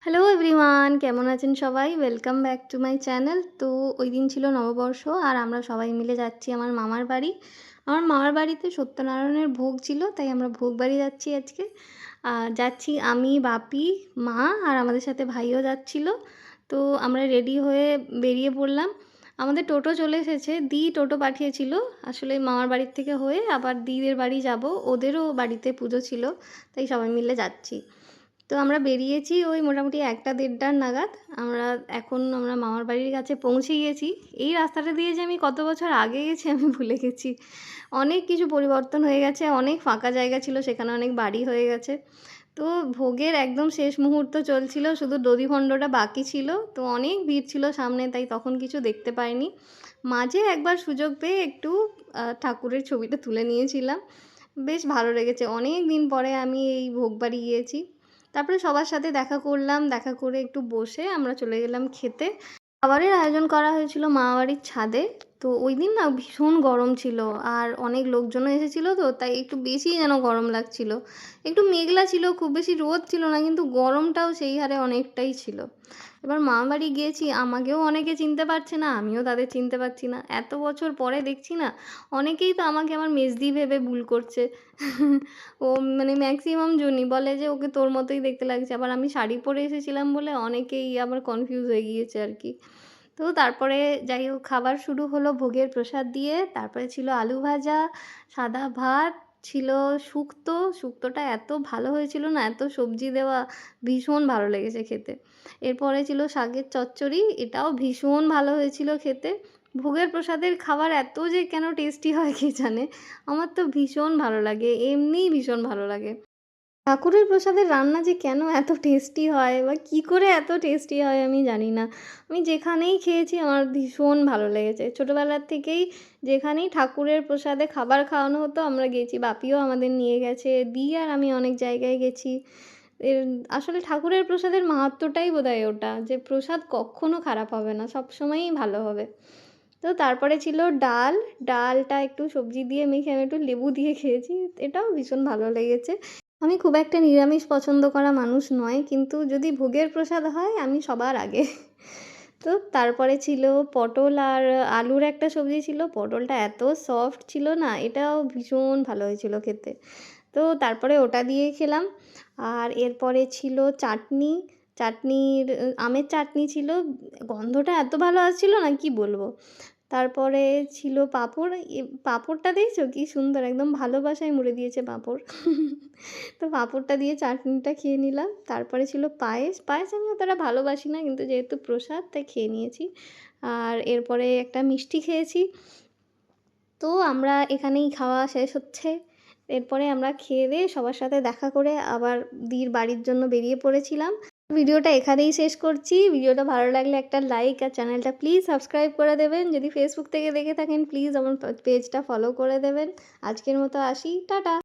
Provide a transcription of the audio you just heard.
Hello everyone, কেমন আছেন সবাই? Welcome back to my channel. তো ওই দিন ছিল নববর্ষ আর আমরা সবাই মিলে যাচ্ছি আমার মামার বাড়ি। আমার মামার বাড়িতে সত্যনারায়ণের ভোগ ছিল, তাই আমরা ভোগ বাড়ি যাচ্ছি আজকে। যাচ্ছি আমি, বাপি, মা আর আমাদের সাথে ভাইও যাচ্ছিল। তো আমরা রেডি হয়ে বেরিয়ে পড়লাম। আমাদের টোটো চলে এসেছে, দি টোটো পাঠিয়েছিল। আসলে মামার বাড়ির থেকে হয়ে আবার দিদের বাড়ি যাব, ওদেরও বাড়িতে পুজো ছিল, তাই সবাই মিলে যাচ্ছি। তো আমরা বেরিয়েছি ওই মোটামুটি ১টা-১.৫টার নাগাদ। আমরা মামার বাড়ির কাছে পৌঁছে গিয়েছি। এই রাস্তাটা দিয়ে যে আমি কত বছর আগে গেছি আমি ভুলে গেছি। অনেক কিছু পরিবর্তন হয়ে গেছে, অনেক ফাঁকা জায়গা ছিল, সেখানে অনেক বাড়ি হয়ে গেছে। তো ভোগের একদম শেষ মুহূর্ত চলছিল, শুধু দধিভণ্ডটা বাকি ছিল। তো অনেক ভিড় ছিল সামনে, তাই তখন কিছু দেখতে পাইনি। মাঝে একবার সুযোগ পেয়ে একটু ঠাকুরের ছবিটা তুলে নিয়েছিলাম। বেশ ভালো লেগেছে। অনেক দিন পরে আমি এই ভোগ বাড়ি গিয়েছি। তারপরে সবার সাথে দেখা করলাম, দেখা করে একটু বসে আমরা চলে গেলাম খেতে। খাবারের আয়োজন করা হয়েছিল মামাবাড়ির ছাদে। তো ওই দিন না ভীষণ গরম ছিল আর অনেক লোকজনও এসেছিল, তো তাই একটু বেশিই যেন গরম লাগছিল। একটু মেঘলা ছিল, খুব বেশি রোদ ছিল না, কিন্তু গরমটাও সেই হারে অনেকটাই ছিল। এবার মামাবাড়ি গিয়েছি, আমাকেও অনেকে চিনতে পারছে না, আমিও তাদের চিনতে পারছি না। এত বছর পরে দেখছি না, অনেকেই তো আমাকে আমার মেজদি ভেবে ভুল করছে। ও মানে ম্যাক্সিমাম জনই বলে যে ওকে তোর মতোই দেখতে লাগছে। আবার আমি শাড়ি পরে এসেছিলাম বলে অনেকেই আবার কনফিউজ হয়ে গিয়েছে আর কি। তো তারপরে যাই হোক, খাবার শুরু হলো ভোগের প্রসাদ দিয়ে। তারপরে ছিল আলু ভাজা, সাদা ভাত, ছিল শুক্তো। শুক্তোটা এত ভালো হয়েছিল না, এত সবজি দেওয়া, ভীষণ ভালো লেগেছে খেতে। এরপরে ছিল শাকের চচ্চড়ি, এটাও ভীষণ ভালো হয়েছিল খেতে। ভোগের প্রসাদের খাবার এত যে কেন টেস্টি হয় কে জানে। আমার তো ভীষণ ভালো লাগে, এমনিই ভীষণ ভালো লাগে। ঠাকুরের প্রসাদের রান্না যে কেন এত টেস্টি হয় বা কী করে এত টেস্টি হয় আমি জানি না। আমি যেখানেই খেয়েছি আমার ভীষণ ভালো লেগেছে। ছোটোবেলার থেকেই যেখানেই ঠাকুরের প্রসাদে খাবার খাওয়ানো হতো আমরা গেছি। বাপিও আমাদের নিয়ে গেছে, দি আর আমি অনেক জায়গায় গেছি। এর আসলে ঠাকুরের প্রসাদের মাহাত্ম্যটাই বোধহয় ওটা, যে প্রসাদ কক্ষনো খারাপ হবে না, সবসময়ই ভালো হবে। তো তারপরে ছিল ডাল। ডালটা একটু সবজি দিয়ে মেখে আমি একটু লেবু দিয়ে খেয়েছি। এটাও ভীষণ ভালো লেগেছে। আমি খুব একটা নিরামিষ পছন্দ করা মানুষ নয়, কিন্তু যদি ভোগের প্রসাদ হয় আমি সবার আগে। তো তারপরে ছিল পটল আর আলুর একটা সবজি ছিল। পটলটা এত সফট ছিল না, এটাও ভীষণ ভালো হয়েছিল খেতে। তো তারপরে ওটা দিয়ে খেলাম। আর এরপরে ছিল চাটনি। চাটনির আমের চাটনি ছিল। গন্ধটা এত ভালো আসছিল না, কি বলবো। তারপরে ছিল পাঁপড়। পাঁপড়টা দেখেছো কি সুন্দর, একদম ভালোবাসায় মুড়ে দিয়েছে পাঁপড়। তো পাঁপড়টা দিয়ে চাটনিটা খেয়ে নিলাম। তারপরে ছিল পায়েস। পায়েস আমি অতটা ভালোবাসি না, কিন্তু যেহেতু প্রসাদ তাই খেয়ে নিয়েছি। আর এরপরে একটা মিষ্টি খেয়েছি। তো আমরা এখানেই খাওয়া শেষ হচ্ছে। এরপরে আমরা খেয়ে-দেয়ে সবার সাথে দেখা করে আবার দির বাড়ির জন্য বেরিয়ে পড়েছিলাম। ভিডিওটা এখানেই শেষ করছি। ভিডিওটা ভালো লাগলে একটা লাইক আর চ্যানেলটা প্লিজ সাবস্ক্রাইব করে দেবেন। যদি ফেসবুক থেকে দেখে থাকেন প্লিজ আমার পেজটা ফলো করে দেবেন। আজকের মতো আসি, টাটা।